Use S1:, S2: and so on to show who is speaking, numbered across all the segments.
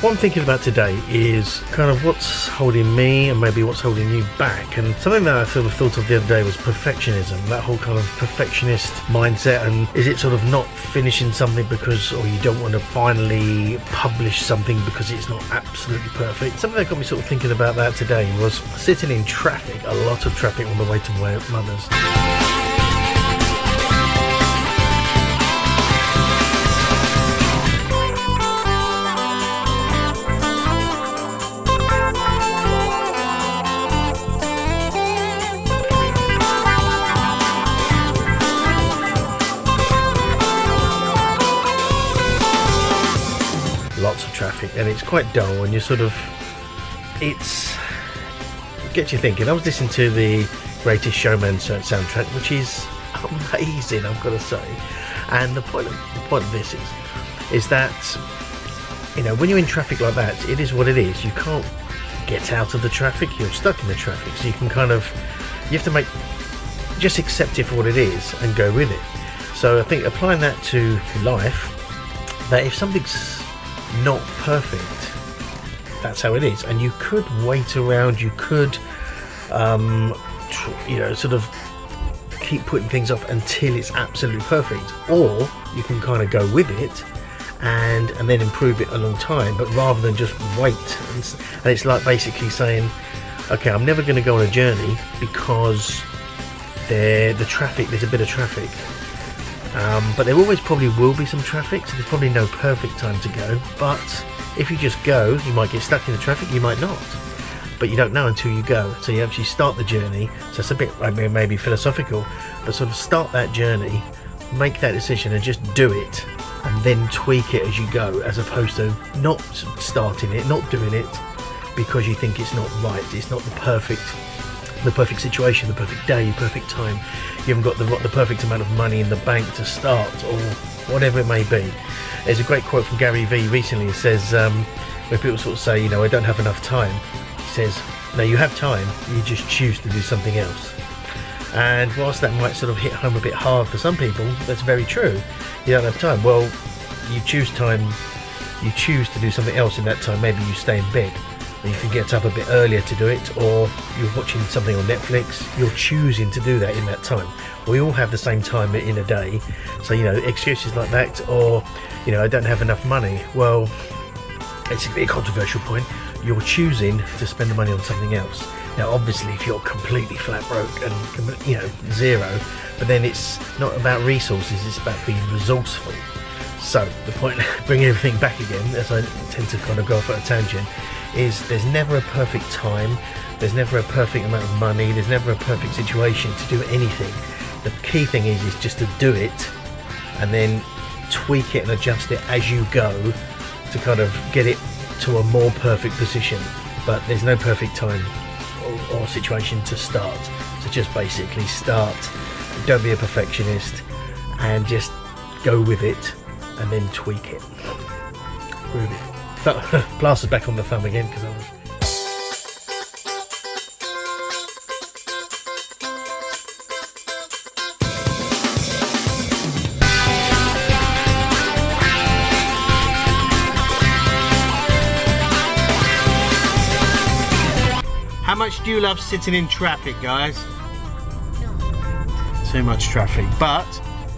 S1: What I'm thinking about today is kind of what's holding me and maybe what's holding you back. And something that I sort of thought of the other day was perfectionism, that whole kind of perfectionist mindset. And is it sort of not finishing something because, or you don't want to finally publish something because it's not absolutely perfect? Something that got me sort of thinking about that today was sitting in traffic, a lot of traffic on the way to my mother's. Lots of traffic, and it's quite dull, and you sort of, it gets you thinking. I was listening to the Greatest Showman soundtrack, which is amazing, I've got to say. And the point of this is that, you know, when you're in traffic like that, it is what it is. You can't get out of the traffic, you're stuck in the traffic. So you can kind of, you have to just accept it for what it is and go with it. So I think applying that to life, that if something's not perfect, that's how it is. And you could wait around, you could sort of keep putting things off until it's absolutely perfect, or you can kind of go with it and then improve it along time, but rather than just wait. And it's like basically saying, okay, I'm never going to go on a journey because there's a bit of traffic. But there always probably will be some traffic, so there's probably no perfect time to go. But if you just go, you might get stuck in the traffic, you might not. But you don't know until you go. So you actually start the journey. So it's a bit maybe philosophical, but sort of start that journey, make that decision and just do it, and then tweak it as you go, as opposed to not starting it, not doing it because you think it's not right, it's not the perfect situation, the perfect day, the perfect time. You haven't got the perfect amount of money in the bank to start, or whatever it may be. There's a great quote from Gary Vee recently. It says, when people sort of say, you know, I don't have enough time, he says, no, you have time, you just choose to do something else. And whilst that might sort of hit home a bit hard for some people, that's very true. You don't have time. Well, you choose time, you choose to do something else in that time. Maybe you stay in bed, you can get up a bit earlier to do it, or you're watching something on Netflix, you're choosing to do that in that time. We all have the same time in a day, so, you know, excuses like that, or, you know, I don't have enough money. Well, it's a bit controversial point. You're choosing to spend the money on something else. Now, obviously, if you're completely flat broke and, you know, zero, but then it's not about resources, it's about being resourceful. So the point, bringing everything back again, as I tend to kind of go off at a tangent, is there's never a perfect time, there's never a perfect amount of money, there's never a perfect situation to do anything. The key thing is just to do it and then tweak it and adjust it as you go to kind of get it to a more perfect position. But there's no perfect time or situation to start. So just basically start, don't be a perfectionist, and just go with it and then tweak it. Groove it. Plaster's back on the thumb again because I was. How much do you love sitting in traffic, guys? No. Too much traffic. But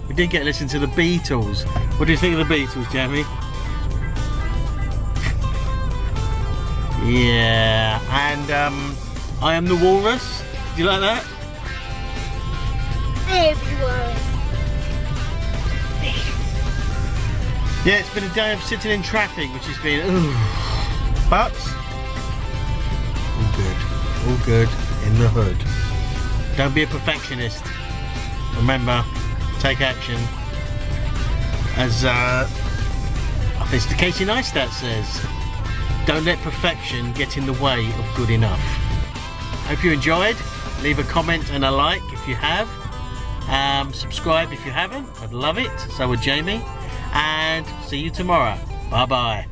S1: we did get to listen to the Beatles. What do you think of the Beatles, Jamie? Yeah, and I Am the Walrus. Do you like that? Yeah, it's been a day of sitting in traffic, which has been, but all good in the hood. Don't be a perfectionist. Remember, take action. As Mr. Casey Neistat says, don't let perfection get in the way of good enough. Hope you enjoyed. Leave a comment and a like if you have. Subscribe if you haven't. I'd love it. So would Jamie. And see you tomorrow. Bye bye.